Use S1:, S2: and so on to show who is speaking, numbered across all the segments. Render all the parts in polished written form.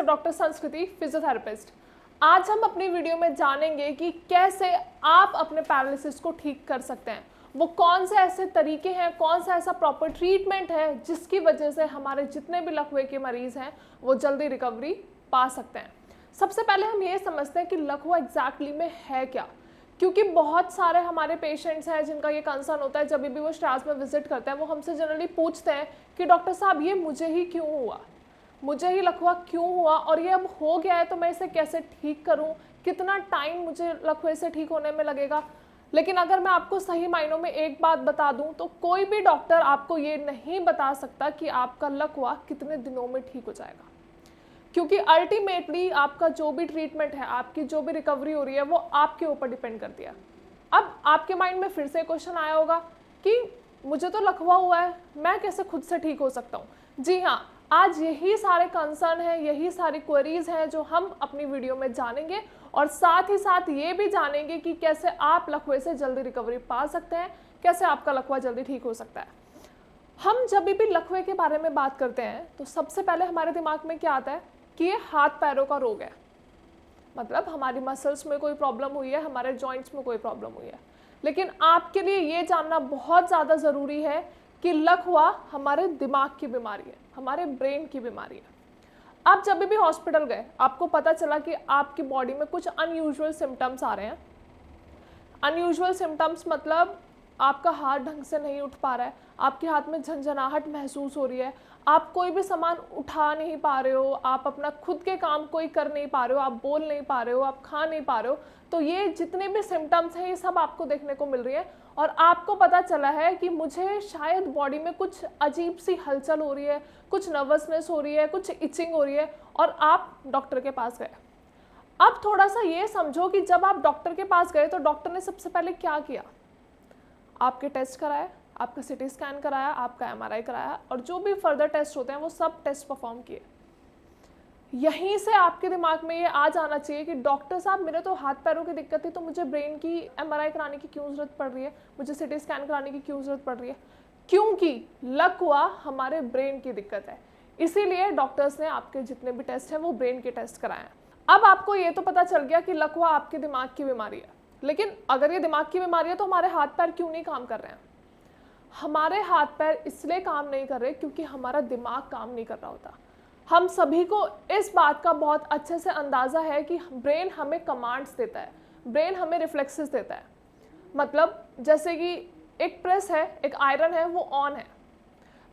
S1: myself doctor संस्कृति, physiotherapist. आज हम अपनी वीडियो में जानेंगे कि कैसे आप अपने पैरालिसिस को ठीक कर सकते हैं। वो कौन से ऐसे तरीके हैं, कौन सा ऐसा प्रॉपर ट्रीटमेंट है जिसकी वजह से हमारे जितने भी लकवे के मरीज हैं वो जल्दी रिकवरी पा सकते हैं। सबसे पहले हम ये समझते हैं कि लकवा एग्जैक्टली में है क्या, क्योंकि बहुत सारे हमारे पेशेंट्स हैं जिनका ये कंसर्न होता है। जब भी वो स्टार्स में विजिट करते हैं वो हमसे जनरली पूछते हैं कि डॉक्टर साहब ये मुझे ही क्यों हुआ, मुझे ही लकवा क्यों हुआ और ये अब हो गया है तो मैं इसे कैसे ठीक करूं, कितना टाइम मुझे लकवे से ठीक होने में लगेगा। लेकिन अगर मैं आपको सही मायनों में एक बात बता दूं तो कोई भी डॉक्टर आपको ये नहीं बता सकता कि आपका लकवा कितने दिनों में ठीक हो जाएगा, क्योंकि अल्टीमेटली आपका जो भी ट्रीटमेंट है, आपकी जो भी रिकवरी हो रही है वो आपके ऊपर डिपेंड करती है। अब आपके माइंड में फिर से क्वेश्चन आया होगा कि मुझे तो लकवा हुआ है, मैं कैसे खुद से ठीक हो सकता हूँ। जी हाँ, आज यही सारे कंसर्न हैं, यही सारी क्वेरीज हैं जो हम अपनी वीडियो में जानेंगे और साथ ही साथ ये भी जानेंगे कि कैसे आप लकवे से जल्दी रिकवरी पा सकते हैं, कैसे आपका लकवा जल्दी ठीक हो सकता है। हम जब भी लकवे के बारे में बात करते हैं तो सबसे पहले हमारे दिमाग में क्या आता है कि ये हाथ पैरों का रोग है, मतलब हमारी मसल्स में कोई प्रॉब्लम हुई है, हमारे जॉइंट्स में कोई प्रॉब्लम हुई है। लेकिन आपके लिए ये जानना बहुत ज़्यादा ज़रूरी है कि लकवा हमारे दिमाग की बीमारी है, हमारे ब्रेन की बीमारी है। आप जब भी हॉस्पिटल गए, आपको पता चला कि आपकी बॉडी में कुछ अनयूजुअल सिम्टम्स आ रहे हैं। अनयूजुअल सिम्टम्स मतलब आपका हाथ ढंग से नहीं उठ पा रहा है, आपके हाथ में झंझनाहट महसूस हो रही है, आप कोई भी सामान उठा नहीं पा रहे हो, आप अपना खुद के काम कोई कर नहीं पा रहे हो, आप बोल नहीं पा रहे हो, आप खा नहीं पा रहे हो। तो ये जितने भी सिम्टम्स हैं ये सब आपको देखने को मिल रही है और आपको पता चला है कि मुझे शायद बॉडी में कुछ अजीब सी हलचल हो रही है, कुछ नर्वसनेस हो रही है, कुछ इचिंग हो रही है और आप डॉक्टर के पास गए। अब थोड़ा सा ये समझो कि जब आप डॉक्टर के पास गए तो डॉक्टर ने सबसे पहले क्या किया, आपके टेस्ट कराए, आपका सिटी स्कैन कराया, आपका एमआरआई कराया और जो भी फर्दर टेस्ट होते हैं वो सब टेस्ट परफॉर्म किए। यहीं से आपके दिमाग में ये आ जाना चाहिए कि डॉक्टर साहब मेरे तो हाथ पैरों की दिक्कत थी तो मुझे ब्रेन की एमआरआई कराने की क्यों जरूरत पड़ रही है, मुझे सिटी स्कैन कराने की क्यों जरूरत पड़ रही है, क्योंकि लकवा हमारे ब्रेन की दिक्कत है। इसीलिए डॉक्टर्स ने आपके जितने भी टेस्ट हैं वो ब्रेन के टेस्ट कराए हैं। अब आपको ये तो पता चल गया कि लकवा आपके दिमाग की बीमारी है, लेकिन अगर ये दिमाग की बीमारी है तो हमारे हाथ पैर क्यों नहीं काम कर रहे हैं? हमारे हाथ पैर इसलिए काम नहीं कर रहे क्योंकि हमारा दिमाग काम नहीं कर रहा होता। हम सभी को इस बात का बहुत अच्छे से अंदाज़ा है कि ब्रेन हमें कमांड्स देता है, ब्रेन हमें रिफ्लेक्सेस देता है। मतलब जैसे कि एक प्रेस है, एक आयरन है, वो ऑन है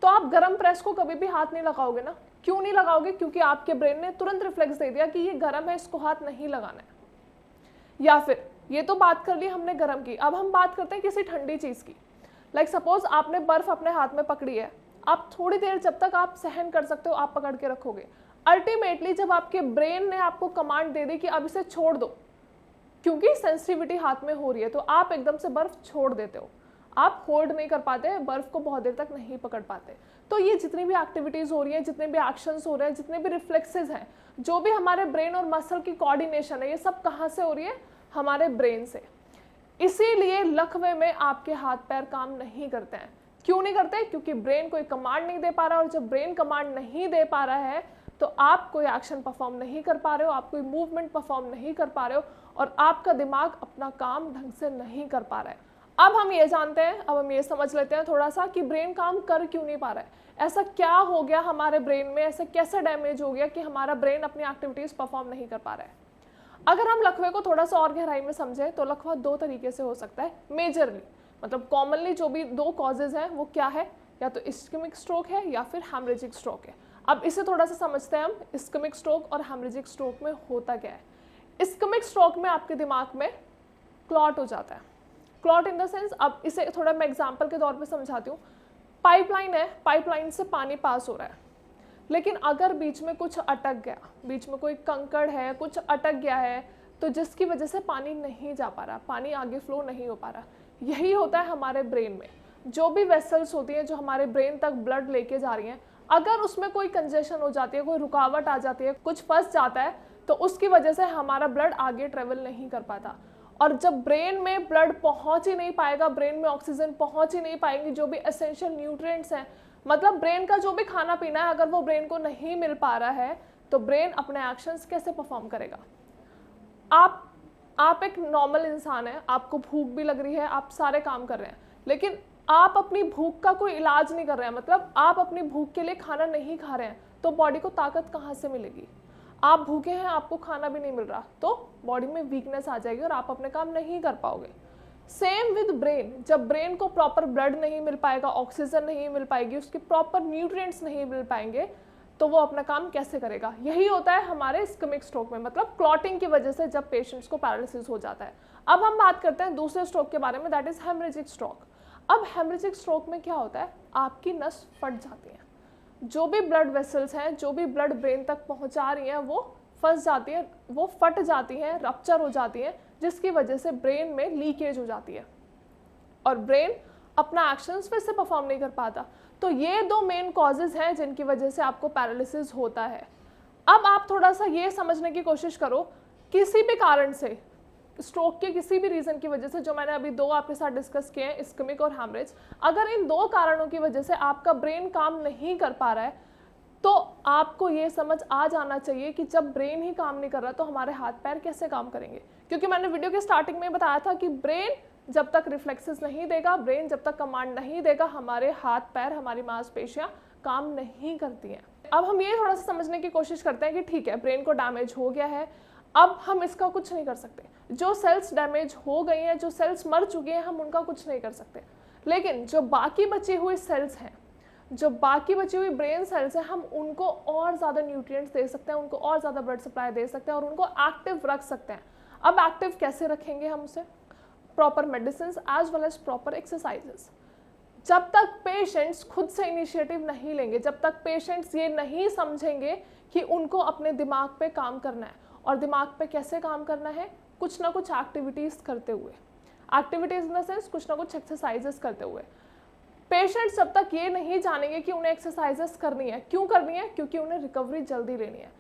S1: तो आप गर्म प्रेस को कभी भी हाथ नहीं लगाओगे ना। क्यों नहीं लगाओगे? क्योंकि आपके ब्रेन ने तुरंत रिफ्लेक्स दे दिया कि ये गर्म है, इसको हाथ नहीं लगाना है। या फिर ये तो बात कर ली हमने गर्म की, अब हम बात करते हैं किसी ठंडी चीज़ की। लाइक सपोज आपने बर्फ अपने हाथ में पकड़ी है, आप थोड़ी देर जब तक आप सहन कर सकते हो आप पकड़ के रखोगे। अल्टीमेटली जब आपके ब्रेन ने आपको कमांड दे दी कि अब इसे छोड़ दो, क्योंकि सेंसिटिविटी हाथ में हो रही है, तो आप एकदम से बर्फ छोड़ देते हो, आप होल्ड नहीं कर पाते, बर्फ को बहुत देर तक नहीं पकड़ पाते। तो ये जितनी भी एक्टिविटीज़ हो रही हैं, जितने भी एक्शंस हो रहे हैं, जितने भी रिफ्लेक्सेस हैं, जो भी हमारे ब्रेन और मसल की कोऑर्डिनेशन है, ये सब कहाँ से हो रही है? हमारे ब्रेन से। इसीलिए लकवे में आपके हाथ पैर काम नहीं करते हैं। क्यों नहीं करते? क्योंकि ब्रेन कोई कमांड नहीं दे पा रहा, और जब ब्रेन कमांड नहीं दे पा रहा है तो आप कोई एक्शन परफॉर्म नहीं कर पा रहे हो, आप कोई मूवमेंट परफॉर्म नहीं कर पा रहे हो और आपका दिमाग अपना काम ढंग से नहीं कर पा रहा है। अब हम ये जानते हैं, अब हम ये समझ लेते हैं थोड़ा सा कि ब्रेन काम कर क्यों नहीं पा रहा है। ऐसा क्या हो गया हमारे ब्रेन में, ऐसा कैसे डैमेज हो गया कि हमारा ब्रेन अपनी एक्टिविटीज परफॉर्म नहीं कर पा रहा है। अगर हम लकवे को थोड़ा सा और गहराई में समझें तो लकवा दो तरीके से हो सकता है मेजरली, मतलब कॉमनली जो भी दो कॉजेज हैं वो क्या है, या तो इस्केमिक स्ट्रोक है या फिर हेमरेजिक स्ट्रोक है। अब इसे थोड़ा सा समझते हैं हम, इस्केमिक स्ट्रोक और हेमरेजिक स्ट्रोक में होता क्या है। इस्केमिक स्ट्रोक में आपके दिमाग में क्लॉट हो जाता है। क्लॉट इन द सेंस, अब इसे थोड़ा मैं एग्जाम्पल के तौर पर समझाती हूँ। पाइपलाइन है, पाइपलाइन से पानी पास हो रहा है, लेकिन अगर बीच में कुछ अटक गया, बीच में कोई कंकड़ है, कुछ अटक गया है, तो जिसकी वजह से पानी नहीं जा पा रहा, पानी आगे फ्लो नहीं हो पा रहा। यही होता है हमारे ब्रेन में। जो भी वेसल्स होती हैं जो हमारे ब्रेन तक ब्लड लेके जा रही हैं, अगर उसमें कोई कंजेशन हो जाती है, कोई रुकावट आ जाती है, कुछ फंस जाता है, तो उसकी वजह से हमारा ब्लड आगे ट्रेवल नहीं कर पाता। और जब ब्रेन में ब्लड पहुंच ही नहीं पाएगा, ब्रेन में ऑक्सीजन पहुंच ही नहीं पाएंगी, जो भी एसेंशियल न्यूट्रिएंट्स हैं, मतलब ब्रेन का जो भी खाना पीना है, अगर वो ब्रेन को नहीं मिल पा रहा है तो ब्रेन अपने एक्शंस कैसे परफॉर्म करेगा। आप एक नॉर्मल इंसान है, आपको भूख भी लग रही है, आप सारे काम कर रहे हैं, लेकिन आप अपनी भूख का कोई इलाज नहीं कर रहे हैं, मतलब आप अपनी भूख के लिए खाना नहीं खा रहे हैं, तो बॉडी को ताकत कहाँ से मिलेगी। आप भूखे हैं, आपको खाना भी नहीं मिल रहा, तो बॉडी में वीकनेस आ जाएगी और आप अपने काम नहीं कर पाओगे। सेम विद ब्रेन, जब ब्रेन को प्रॉपर ब्लड नहीं मिल पाएगा, ऑक्सीजन नहीं मिल पाएगी, उसके प्रॉपर न्यूट्रिएंट्स नहीं मिल पाएंगे, तो वो अपना काम कैसे करेगा। यही होता है हमारे इस्केमिक स्ट्रोक में, मतलब क्लॉटिंग की वजह से जब पेशेंट्स को पैरालिसिस हो जाता है। अब हम बात करते हैं दूसरे स्ट्रोक के बारे में, दैट इज हेमरेजिक स्ट्रोक। अब हेमरेजिक स्ट्रोक में क्या होता है, आपकी नस फट जाती है, जो भी ब्लड वेसल्स हैं, जो भी ब्लड ब्रेन तक पहुंचा रही हैं, वो फंस जाती है, वो फट जाती हैं, रप्चर हो जाती है, जिसकी वजह से ब्रेन में लीकेज हो जाती है और ब्रेन अपना एक्शंस फिर से परफॉर्म नहीं कर पाता। तो ये दो मेन कॉजेज हैं जिनकी वजह से आपको पैरालिसिस होता है। अब आप थोड़ा सा ये समझने की कोशिश करो, किसी भी कारण से, स्ट्रोक के किसी भी रीजन की वजह से, जो मैंने अभी दो आपके साथ डिस्कस किए हैं, इस्केमिक और हैमरेज, अगर इन दो कारणों की वजह से आपका ब्रेन काम नहीं कर पा रहा है, तो आपको ये समझ आ जाना चाहिए कि जब ब्रेन ही काम नहीं कर रहा तो हमारे हाथ पैर कैसे काम करेंगे। क्योंकि मैंने वीडियो के स्टार्टिंग में बताया था कि ब्रेन जब तक रिफ्लेक्सेस नहीं देगा, ब्रेन जब तक कमांड नहीं देगा, हमारे हाथ पैर, हमारी मांसपेशियां काम नहीं करती हैं। अब हम ये थोड़ा सा समझने की कोशिश करते हैं कि ठीक है, ब्रेन को डैमेज हो गया है, अब हम इसका कुछ नहीं कर सकते। जो सेल्स डैमेज हो गई हैं, जो सेल्स मर चुकी हैं, हम उनका कुछ नहीं कर सकते। लेकिन जो बाकी बची हुई सेल्स हैं, जो बाकी बची हुई ब्रेन सेल्स हैं, हम उनको और ज़्यादा न्यूट्रिएंट्स दे सकते हैं, उनको और ज़्यादा ब्लड सप्लाई दे सकते हैं और उनको एक्टिव रख सकते हैं। अब एक्टिव कैसे रखेंगे हम उसे? Proper medicine as well as proper exercises. जब तक पेशेंट्स खुद से इनिशिएटिव नहीं लेंगे, जब तक पेशेंट्स ये नहीं समझेंगे कि उनको अपने दिमाग पे काम करना है, और दिमाग पे कैसे काम करना है, कुछ ना कुछ एक्टिविटीज़ करते हुए, एक्टिविटीज़ इन द सेंस कुछ ना कुछ एक्सरसाइजेस करते हुए। पेशेंट्स जब तक ये नहीं जानेंगे कि उन्हें एक्सरसाइजेस करनी है, क्यों करनी है? क्योंकि उन्हें रिकवरी जल्दी लेनी है।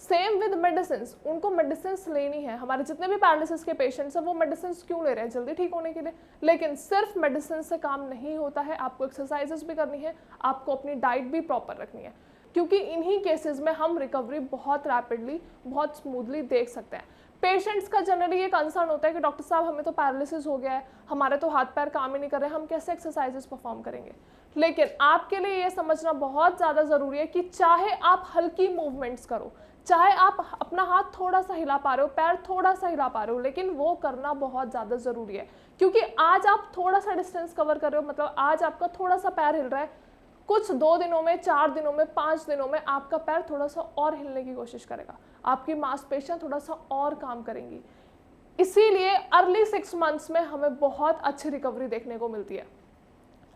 S1: सेम विद मेडिसिन, उनको मेडिसिन लेनी है। हमारे जितने भी पैरालिसिस के पेशेंट्स हैं वो मेडिसिन क्यों ले रहे हैं? जल्दी ठीक होने के लिए। लेकिन सिर्फ मेडिसिन से काम नहीं होता है, आपको एक्सरसाइजेस भी करनी है, आपको अपनी डाइट भी प्रॉपर रखनी है, क्योंकि इन्हीं केसेस में हम रिकवरी बहुत रैपिडली, बहुत स्मूथली देख सकते हैं। पेशेंट्स का जनरली ये कंसर्न होता है कि डॉक्टर साहब हमें तो पैरालिसिस हो गया है, हमारे तो हाथ पैर काम ही नहीं कर रहे, हम कैसे एक्सरसाइजेस परफॉर्म करेंगे। लेकिन आपके लिए ये समझना बहुत ज़्यादा ज़रूरी है कि चाहे आप हल्की मूवमेंट्स करो, चाहे आप अपना हाथ थोड़ा सा हिला पा रहे हो, पैर थोड़ा सा हिला पा रहे हो, लेकिन वो करना बहुत ज़्यादा ज़रूरी है। क्योंकि आज आप थोड़ा सा डिस्टेंस कवर कर रहे हो, मतलब आज आपका थोड़ा सा पैर हिल रहा है, कुछ 2 दिनों में, 4 दिनों में, 5 दिनों में आपका पैर थोड़ा सा और हिलने की कोशिश करेगा, आपकी मांसपेशियां थोड़ा सा और काम करेंगी। इसीलिए अर्ली 6 मंथ्स में हमें बहुत अच्छी रिकवरी देखने को मिलती है।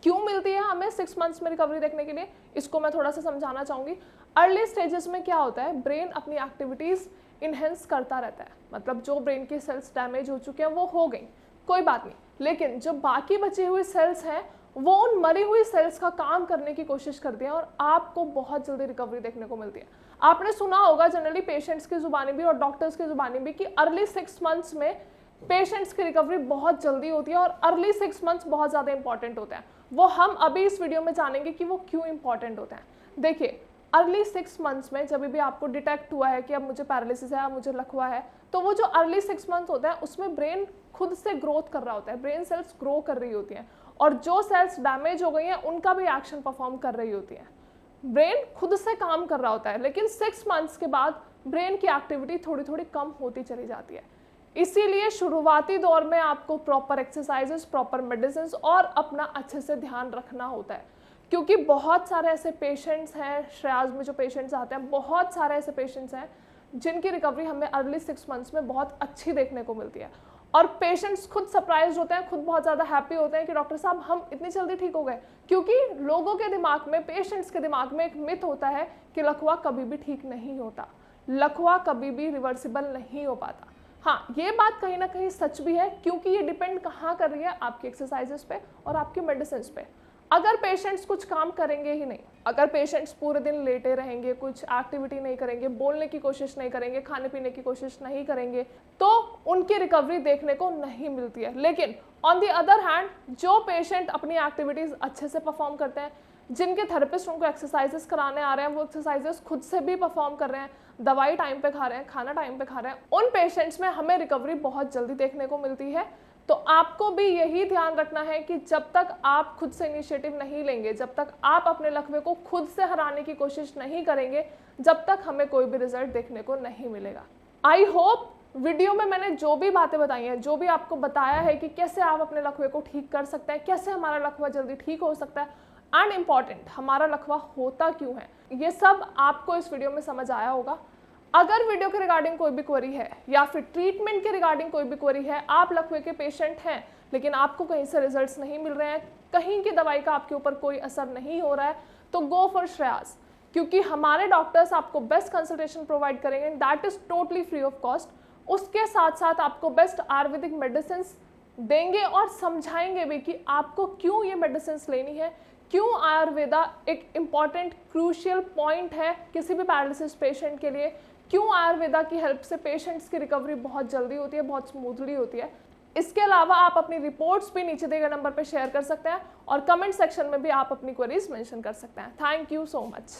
S1: क्यों मिलती है हमें 6 मंथ्स में रिकवरी देखने के लिए, इसको मैं थोड़ा सा समझाना चाहूँगी। अर्ली स्टेजेस में क्या होता है, ब्रेन अपनी एक्टिविटीज़ इन्हेंस करता रहता है, मतलब जो ब्रेन की सेल्स डैमेज हो चुके हैं वो हो गई, कोई बात नहीं, लेकिन जो बाकी बची हुई सेल्स हैं वो उन मरी हुई सेल्स का काम करने की कोशिश करती हैं और आपको बहुत जल्दी रिकवरी देखने को मिलती है। आपने सुना होगा जनरली पेशेंट्स की जुबानी भी और डॉक्टर्स की जुबानी भी कि अर्ली 6 मंथ्स में पेशेंट्स की रिकवरी बहुत जल्दी होती है और अर्ली 6 मंथ्स बहुत ज़्यादा इंपॉर्टेंट होते हैं। वो हम अभी इस वीडियो में जानेंगे कि वो क्यों इंपॉर्टेंट होते हैं। देखिए, अर्ली 6 मंथ्स में जब भी आपको डिटेक्ट हुआ है कि अब मुझे पैरालिसिस है, अब मुझे लकवा है, तो वो जो अर्ली 6 मंथ्स होता है उसमें ब्रेन खुद से ग्रोथ कर रहा होता है, ब्रेन सेल्स ग्रो कर रही होती हैं और जो सेल्स डैमेज हो गई हैं उनका भी एक्शन परफॉर्म कर रही होती है। ब्रेन खुद से काम कर रहा होता है, लेकिन 6 मंथ्स के बाद ब्रेन की एक्टिविटी थोड़ी थोड़ी कम होती चली जाती है। इसीलिए शुरुआती दौर में आपको प्रॉपर एक्सरसाइजेस, प्रॉपर मेडिसिन और अपना अच्छे से ध्यान रखना होता है, क्योंकि बहुत सारे ऐसे पेशेंट्स हैं, श्रेयाज में जो पेशेंट्स आते हैं, बहुत सारे ऐसे पेशेंट्स हैं जिनकी रिकवरी हमें अर्ली 6 मंथ्स में बहुत अच्छी देखने को मिलती है और पेशेंट्स खुद सरप्राइज होते हैं, खुद बहुत ज़्यादा हैप्पी होते हैं कि डॉक्टर साहब हम इतनी जल्दी ठीक हो गए। क्योंकि लोगों के दिमाग में, पेशेंट्स के दिमाग में एक मिथ होता है कि लकवा कभी भी ठीक नहीं होता, लकवा कभी भी रिवर्सिबल नहीं हो पाता। हाँ, ये बात कहीं ना कहीं सच भी है, क्योंकि ये डिपेंड कहाँ कर रही है, आपकी एक्सरसाइजेस पे और आपकी मेडिसिन पे। अगर पेशेंट्स कुछ काम करेंगे ही नहीं, अगर पेशेंट्स पूरे दिन लेटे रहेंगे, कुछ एक्टिविटी नहीं करेंगे, बोलने की कोशिश नहीं करेंगे, खाने पीने की कोशिश नहीं करेंगे, तो उनकी रिकवरी देखने को नहीं मिलती है। लेकिन ऑन दी अदर हैंड जो पेशेंट अपनी एक्टिविटीज़ अच्छे से परफॉर्म करते हैं, जिनके थेरेपिस्ट उनको एक्सरसाइजेस कराने आ रहे हैं, वो एक्सरसाइजेस खुद से भी परफॉर्म कर रहे हैं, दवाई टाइम पे खा रहे हैं, खाना टाइम पे खा रहे हैं, उन पेशेंट्स में हमें रिकवरी बहुत जल्दी देखने को मिलती है। तो आपको भी यही ध्यान रखना है कि जब तक आप खुद से इनिशिएटिव नहीं लेंगे, जब तक आप अपने लकवे को खुद से हराने की कोशिश नहीं करेंगे, जब तक हमें कोई भी रिजल्ट देखने को नहीं मिलेगा। आई होप वीडियो में मैंने जो भी बातें बताई हैं, जो भी आपको बताया है कि कैसे आप अपने लकवे को ठीक कर सकते हैं, कैसे हमारा लकवा जल्दी ठीक हो सकता है, एंड इम्पॉर्टेंट हमारा लकवा होता क्यों है, ये सब आपको इस वीडियो में समझ आया होगा। अगर वीडियो के रिगार्डिंग कोई भी क्वेरी है या फिर ट्रीटमेंट के रिगार्डिंग कोई भी क्वेरी है, आप लकवे के पेशेंट हैं लेकिन आपको कहीं से रिजल्ट्स नहीं मिल रहे हैं, कहीं की दवाई का आपके ऊपर कोई असर नहीं हो रहा है, तो गो फॉर श्रेयास, क्योंकि हमारे डॉक्टर्स आपको बेस्ट कंसल्टेशन प्रोवाइड करेंगे, that is totally free of cost. उसके साथ साथ आपको बेस्ट आयुर्वेदिक मेडिसिन देंगे और समझाएंगे भी कि आपको क्यों ये मेडिसिन लेनी है, क्यों आयुर्वेदा एक इम्पॉर्टेंट क्रूशियल पॉइंट है किसी भी पैरालिसिस पेशेंट के लिए, क्यों आयुर्वेदा की हेल्प से पेशेंट्स की रिकवरी बहुत जल्दी होती है, बहुत स्मूथली होती है। इसके अलावा आप अपनी रिपोर्ट्स भी नीचे दिए गए नंबर पर शेयर कर सकते हैं और कमेंट सेक्शन में भी आप अपनी क्वेरीज मेंशन कर सकते हैं। Thank you so much.